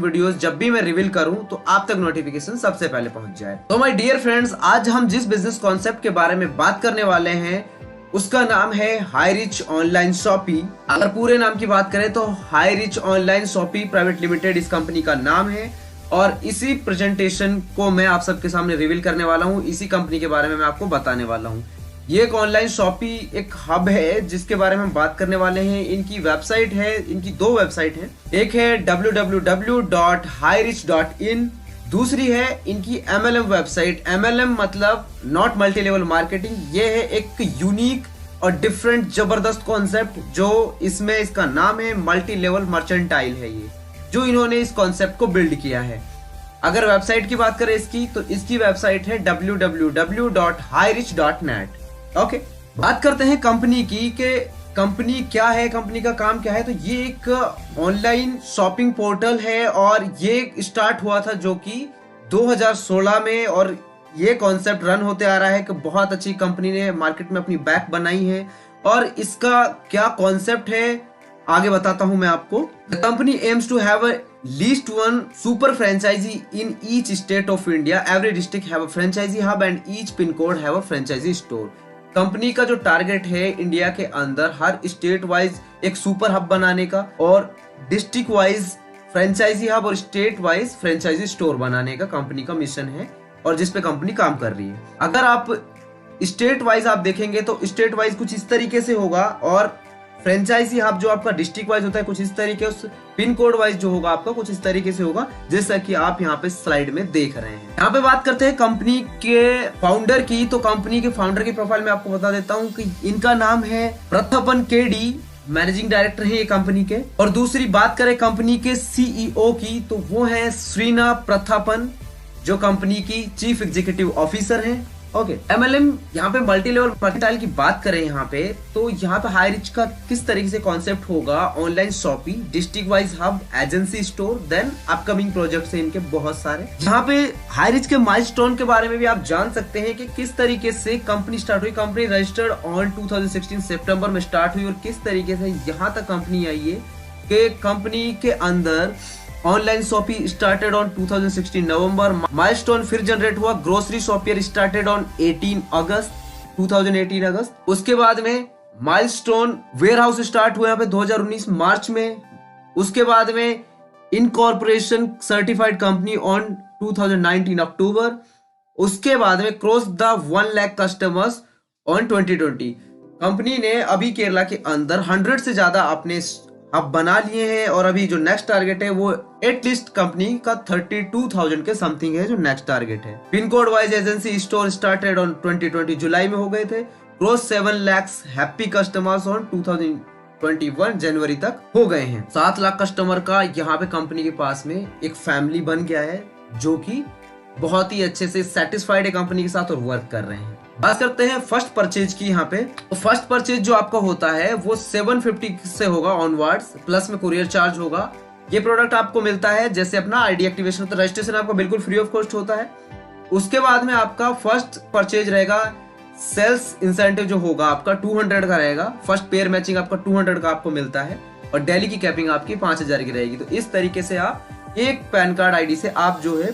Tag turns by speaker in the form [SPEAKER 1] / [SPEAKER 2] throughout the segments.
[SPEAKER 1] Videos जब भी मैं रिवील करूं तो आप तक नोटिफिकेशन सबसे पहले पहुंच जाए। तो माय डियर फ्रेंड्स, आज हम जिस बिजनेस कॉन्सेप्ट के बारे में बात करने वाले हैं उसका नाम है हाई रिच ऑनलाइन शॉपी। अगर पूरे नाम की बात करें तो high rich online shoppy private limited इस कंपनी का नाम है और इसी प्रेजेंटेशन को मैं आप सबके सामने रिवील करने वाला हूं। इसी कंपनी के बारे में मैं आपको बताने वाला हूं। ये एक ऑनलाइन शॉपी एक हब है जिसके बारे में हम बात करने वाले हैं। इनकी वेबसाइट है, इनकी दो वेबसाइट है, एक है www.hirich.in, दूसरी है इनकी MLM वेबसाइट। MLM मतलब नॉट मल्टी लेवल मार्केटिंग। ये है एक यूनिक और डिफरेंट जबरदस्त कॉन्सेप्ट जो इसमें इसका नाम है मल्टी लेवल मर्चेंटाइल है ये, जो इन्होंने इस कॉन्सेप्ट को बिल्ड किया है। अगर वेबसाइट की बात करें इसकी तो इसकी वेबसाइट है www.hirich.net। ओके, बात करते हैं कंपनी की कि कंपनी क्या है, कंपनी का काम क्या है। तो ये एक ऑनलाइन शॉपिंग पोर्टल है और ये स्टार्ट हुआ था जो कि 2016 में, और ये कॉन्सेप्ट रन होते आ रहा है कि बहुत अच्छी कंपनी ने मार्केट में अपनी बैक बनाई है। और इसका क्या कॉन्सेप्ट है आगे बताता हूं मैं आपको। The company aims to have a least one super franchisee in each state of India. Every district have a franchisee hub and each pin code have a franchisee store. Company का जो target है India के अंदर हर state wise एक super hub बनाने का और डिस्ट्रिक्ट वाइज फ्रेंचाइजी हब और स्टेट वाइज फ्रेंचाइजी स्टोर बनाने का कंपनी का मिशन है और जिस पे कंपनी काम कर रही है। अगर आप स्टेट वाइज आप देखेंगे तो स्टेट वाइज कुछ इस तरीके से होगा और फ्रेंचाइजी हब जो आपका डिस्ट्रिक्ट वाइज होता है कुछ इस तरीके, उस पिन कोड वाइज जो होगा आपका कुछ इस तरीके से होगा जैसा कि आप यहाँ पे स्लाइड में देख रहे हैं। यहाँ पे बात करते हैं कंपनी के फाउंडर की। तो कंपनी के फाउंडर की प्रोफाइल में आपको बता देता हूँ कि इनका नाम है प्रथपन केडी, मैनेजिंग डायरेक्टर है ये कंपनी के। और दूसरी बात करें कंपनी के सीईओ की तो वो है श्रीना प्रथपन, जो कंपनी की चीफ एग्जीक्यूटिव ऑफिसर है। ओके, MLM यहाँ पे मल्टी लेवल मर्केंटाइल की बात करें यहाँ पे तो यहाँ पे हाई रिच का किस तरीके से कॉन्सेप्ट होगा, online shoppy, district wise hub, agency store, then upcoming projects हैं इनके बहुत सारे। यहाँ पे हाई रिच के माइलस्टोन के बारे में भी आप जान सकते हैं कि किस तरीके से कंपनी स्टार्ट हुई। कंपनी रजिस्टर्ड ऑन 2016 सितंबर में स्टार्ट हुई और किस तरीके से यहाँ तक कंपनी आई है कि कंपनी के अंदर online shoppy started on 2016 November. Milestone फिर जनरेट हुआ, grocery shoppier started on 18 August 2018 August. उसके बाद में माइलस्टोन वेयर हाउस स्टार्ट हुआ यहाँ पे 2019 मार्च में। उसके बाद में इनकॉर्पोरेशन सर्टिफाइड कंपनी ऑन 2019 अक्टूबर। उसके बाद में cross the 1 lakh customers on 2020। Company ने अभी केरला के अंदर 100 से ज्यादा अपने अब बना लिए हैं और अभी जो नेक्स्ट टारगेट है वो एटलीस्ट कंपनी का 32,000 के समथिंग है जो नेक्स्ट टारगेट है। Pin code wise agency store started on 2020 जुलाई में हो गए थे। Cross 7 lakh happy customers on 2021 जनवरी तक हो गए हैं। 7 लाख कस्टमर का यहाँ पे कंपनी के पास में एक फैमिली बन गया है जो कि बहुत ही अच्छे से सेटिस्फाइड है कंपनी के साथ और वर्क कर रहे हैं। बात करते हैं फर्स्ट परचेज की। यहाँ पे तो फर्स्ट परचेज जो आपका होता है वो 750 से होगा ऑनवर्ड्स, प्लस में कुरियर चार्ज होगा। ये प्रोडक्ट आपको मिलता है जैसे अपना आईडी एक्टिवेशन होता है, रजिस्ट्रेशन आपका बिल्कुल फ्री ऑफ कॉस्ट होता है। उसके बाद में आपका फर्स्ट परचेज रहेगा, सेल्स इंसेंटिव जो होगा आपका 200 का रहेगा। फर्स्ट पेयर मैचिंग आपका 200 का आपको मिलता है और डेली की कैपिंग आपकी 5000 की रहेगी। तो इस तरीके से आप एक पैन कार्ड आईडी से आप जो है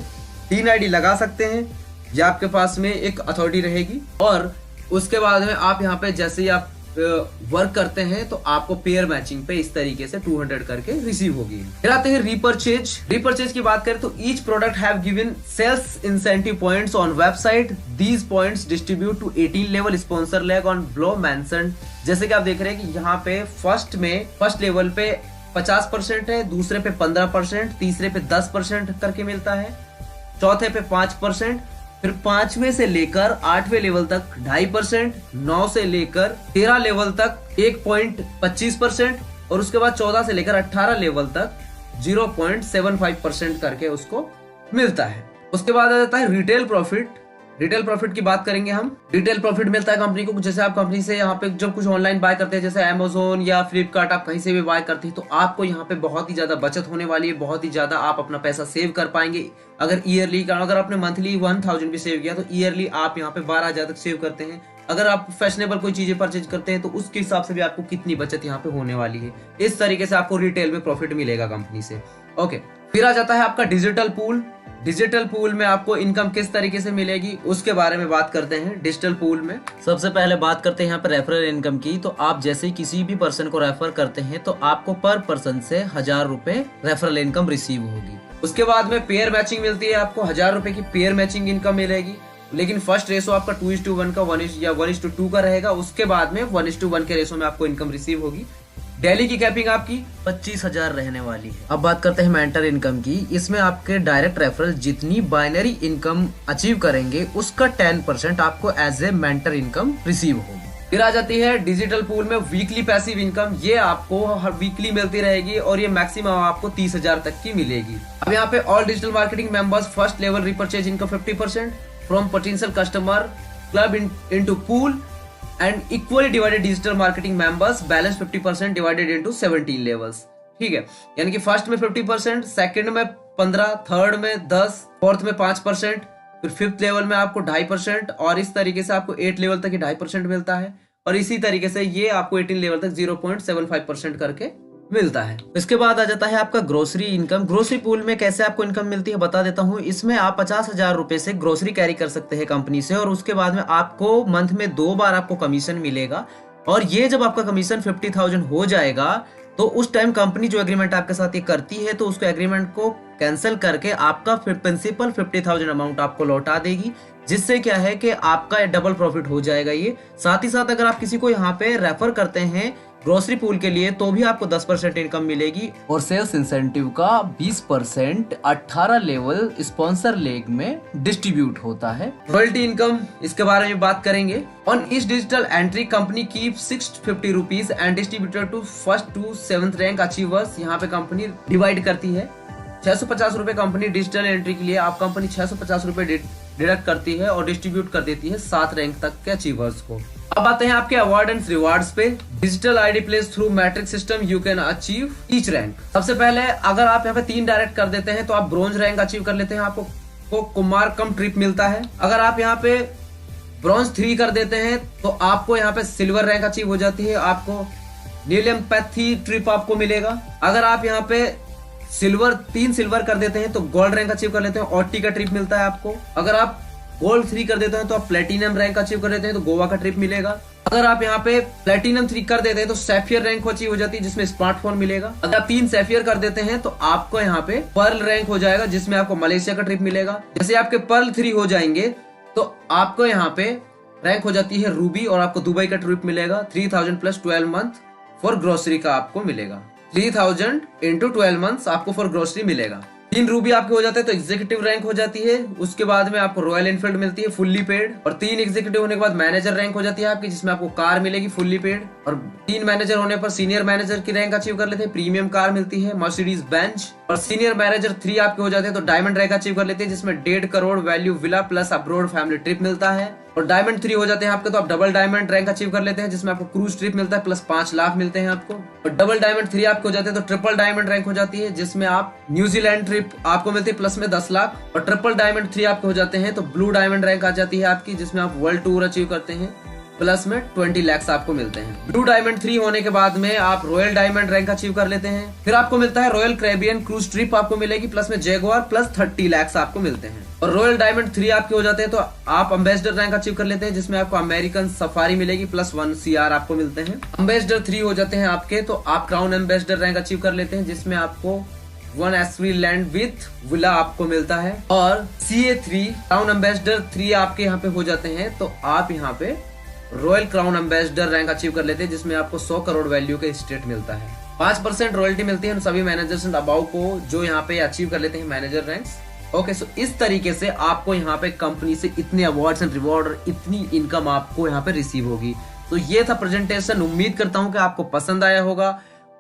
[SPEAKER 1] 3 आईडी लगा सकते हैं या आपके पास में एक अथॉरिटी रहेगी। और उसके बाद में आप यहाँ पे जैसे ही आप वर्क करते हैं तो आपको पेयर मैचिंग पे इस तरीके से 200 करके रिसीव होगी। फिर आते हैं रीपरचेज। रीपरचेज की बात करें तो each product have given sales incentive points on website. These points distribute to 18 level sponsor leg on below mentioned. जैसे कि आप देख रहे हैं कि यहाँ पे फर्स्ट लेवल पे 50% है, दूसरे पे 15%, तीसरे पे 10% करके मिलता है, चौथे पे 5%, फिर 5वें से लेकर 8वें लेवल तक 2.5%, 9 से लेकर 13 लेवल तक 1.25% और उसके बाद 14 से लेकर 18 लेवल तक 0.75% करके उसको मिलता है। उसके बाद आ जाता है रिटेल प्रॉफिट। रिटेल प्रॉफिट की बात करेंगे हम। रिटेल प्रॉफिट मिलता है कंपनी को, जैसे आप कंपनी से यहाँ पे जब कुछ ऑनलाइन बाय करते हैं जैसे अमेज़न या फ्लिपकार्ट, आप कहीं से भी बाय करते हैं तो आपको यहाँ पे बहुत ही ज्यादा बचत होने वाली है, बहुत ही ज्यादा आप अपना पैसा सेव कर पाएंगे। अगर ईयरली का, अगर आपने मंथली 1000 भी सेव किया तो ईयरली आप यहाँ पे 12,000 तक सेव करते हैं। अगर आप फैशनेबल कोई चीजें परचेज करते हैं तो उसके हिसाब से भी आपको कितनी बचत यहाँ पे होने वाली है। इस तरीके से आपको रिटेल में प्रॉफिट मिलेगा कंपनी से। ओके, फिर आ जाता है आपका डिजिटल पूल। डिजिटल पूल में आपको इनकम किस तरीके से मिलेगी उसके बारे में बात करते हैं। डिजिटल पूल में सबसे पहले बात करते हैं यहाँ पर रेफरल इनकम की। तो आप जैसे ही किसी भी पर्सन को रेफर करते हैं तो आपको पर पर्सन से 1000 रुपए रेफरल इनकम रिसीव होगी। उसके बाद में पेयर मैचिंग मिलती है, आपको 1000 रुपए की पेयर मैचिंग इनकम मिलेगी। लेकिन फर्स्ट रेशो आपका 2:1 का 1:2 का रहेगा। उसके बाद में 1:1 के रेशो में आपको इनकम रिसीव होगी। डेली की कैपिंग आपकी 25,000 रहने वाली है। अब बात करते हैं मेंटर इनकम की। इसमें आपके डायरेक्ट रेफरल जितनी बाइनरी इनकम अचीव करेंगे उसका 10% आपको as a mentor income receive होगी। फिर आ जाती है डिजिटल पूल में वीकली पैसिव इनकम। ये आपको हर वीकली मिलती रहेगी और ये मैक्सिमम आपको 30,000 तक की मिलेगी। अब यहाँ पे all digital marketing members first level repurchase income 50% from potential customer club into pool and equally divided digital marketing members balance 50% divided into 17 levels। ठीक है, यानी कि फर्स्ट में 50%, सेकंड में 15, थर्ड में 10, फोर्थ में 5%, फिर फिफ्थ लेवल में आपको 2.5% और इस तरीके से आपको 8 लेवल तक 2.5% मिलता है। और इसी तरीके से ये आपको 18 लेवल तक 0.75% करके मिलता है। इसके बाद आ जाता है आपका ग्रोसरी इनकम। ग्रोसरी पूल में कैसे आपको इनकम मिलती है बता देता हूँ। इसमें आप 50,000 रुपए से ग्रोसरी कैरी कर सकते हैं कंपनी से और उसके बाद में आपको मंथ में 2 बार आपको कमीशन मिलेगा। और ये जब आपका कमीशन 50,000 हो जाएगा तो उस टाइम कंपनी जो एग्रीमेंट आपके साथ ये करती है तो उसको एग्रीमेंट को कैंसिल करके आपका प्रिंसिपल 50,000 अमाउंट आपको लौटा देगी, जिससे क्या है कि आपका डबल प्रॉफिट हो जाएगा। ये साथ ही साथ अगर आप किसी को यहाँ पे रेफर करते हैं ग्रोसरी पूल के लिए तो भी आपको 10% इनकम मिलेगी और सेल्स इंसेंटिव का 20% 18 लेवल स्पॉन्सर लेग में डिस्ट्रीब्यूट होता है। रॉयल्टी इनकम, इसके बारे में बात करेंगे। On each digital entry company keep 650 rupees and distributed to first to 7th rank achievers. यहाँ पे कंपनी डिवाइड करती है। 650 रुपए कंपनी डिजिटल एंट्री के लिए आप कंपनी 650 रुपए डिडक्ट करती है और डिस्ट्रीब्यूट कर देती है 7 रैंक तक के अचीवर्स को। अब आते हैं आपके अवार्ड एंड रिवार्ड्स पे। Digital ID place through matric system you can achieve each rank. सबसे पहले अगर आप यहाँ पे 3 डायरेक्ट कर देते हैं तो आप ब्रॉन्ज रैंक अचीव कर लेते हैं, आपको कुमार कम ट्रिप मिलता है। अगर आप यहाँ पे ब्रॉन्ज 3 कर देते हैं तो आपको यहाँ पे सिल्वर रैंक अचीव हो जाती है, आपको नीलएम्पैथी ट्रिप आपको मिलेगा। अगर आप यहाँ पे 3 सिल्वर कर देते हैं तो गोल्ड रैंक अचीव कर लेते हैं, ऑटी का ट्रिप मिलता है आपको। अगर आप गोल्ड 3 कर देते हैं तो आप प्लेटिनम रैंक अचीव कर लेते हैं तो गोवा का ट्रिप मिलेगा। अगर आप यहाँ पे प्लेटिनम 3 कर देते हैं तो सैफियर रैंक अचीव हो जाती है जिसमें स्मार्टफोन मिलेगा। अगर आप 3 सैफियर कर देते हैं तो आपको यहाँ पे पर्ल रैंक हो जाएगा जिसमें आपको मलेशिया का ट्रिप मिलेगा। जैसे आपके पर्ल 3 हो जाएंगे तो आपको यहाँ पे रैंक हो जाती है रूबी और आपको दुबई का ट्रिप मिलेगा। 3000 प्लस 12 मंथ फॉर ग्रोसरी का आपको मिलेगा। 3000 इंटू 12 मंथ्स आपको फॉर ग्रोसरी मिलेगा। 3 रूबी आपके हो जाते हैं तो एग्जीक्यूटिव रैंक हो जाती है। उसके बाद में आपको रॉयल एनफील्ड मिलती है फुल्ली पेड और 3 एग्जीक्यूटिव होने के बाद मैनेजर रैंक हो जाती है आपकी जिसमें आपको कार मिलेगी फुल्ली पेड और 3 मैनेजर होने पर सीनियर मैनेजर की रैंक अचीव कर लेते हैं, प्रीमियम कार मिलती है मर्सिडीज बेंच। और सीनियर मैनेजर 3 आपके हो जाते हैं तो डायमंड रैंक अचीव कर लेते हैं जिसमें 1.5 crore value villa plus abroad family trip मिलता है। और डायमंड 3 हो जाते हैं आपके तो आप डबल डायमंड रैंक अचीव कर लेते हैं जिसमें आपको क्रूज ट्रिप मिलता है प्लस 5 लाख मिलते हैं आपको। और डबल डायमंड 3 आपके हो जाते हैं तो ट्रिपल डायमंड रैंक हो जाती है जिसमें आप न्यूजीलैंड ट्रिप आपको मिलती है प्लस में 10 लाख। और ट्रिपल डायमंड 3 आपके हो जाते हैं तो ब्लू डायमंड रैंक आ जाती है आपकी जिसमें आप वर्ल्ड टूर अचीव करते हैं प्लस में 20 लाख आपको मिलते हैं। ब्लू डायमंड 3 होने के बाद में आप रॉयल डायमंड रैंक अचीव कर लेते हैं। फिर आपको मिलता है रॉयल कैरिबियन क्रूज ट्रिप आपको मिलेगी प्लस में जैगुआर प्लस 30 लाख आपको मिलते हैं। और रॉयल डायमंड 3 आपके हो जाते हैं तो आप एम्बेसडर रैंक अचीव कर लेते हैं जिसमें आपको अमेरिकन सफारी मिलेगी प्लस 1 CR आपको मिलते हैं। एम्बेसडर 3 हो जाते हैं आपके तो आप क्राउन एम्बेसडर रैंक अचीव कर लेते हैं जिसमें आपको 1 एस्ट्री लैंड विथ विला आपको मिलता है। और CA3 क्राउन एम्बेसडर 3 आपके यहाँ पे हो जाते हैं तो आप यहाँ पे royal crown ambassador rank achieve कर लेते हैं जिसमें आपको 100 करोड़ वैल्यू का स्टेट मिलता है। 5% रॉयल्टी मिलती है उन सभी मैनेजर्स एंड अबाउ को जो यहाँ पे अचीव कर लेते हैं मैनेजर रैंक्स। ओके, सो इस तरीके से आपको यहाँ पे कंपनी से इतने अवार्ड्स एंड रिवॉर्ड और इतनी इनकम आपको यहाँ पे रिसीव होगी। तो ये था प्रेजेंटेशन। उम्मीद करता हूँ कि आपको पसंद आया होगा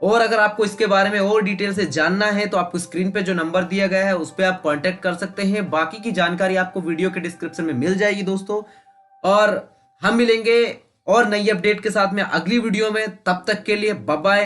[SPEAKER 1] और अगर आपको इसके बारे में और डिटेल से जानना है तो आपको स्क्रीन पे जो नंबर दिया गया है उस पर आप कांटेक्ट कर सकते हैं। बाकी की जानकारी आपको वीडियो के डिस्क्रिप्शन में मिल जाएगी दोस्तों। और हम मिलेंगे और नई अपडेट के साथ में अगली वीडियो में। तब तक के लिए बाय बाय।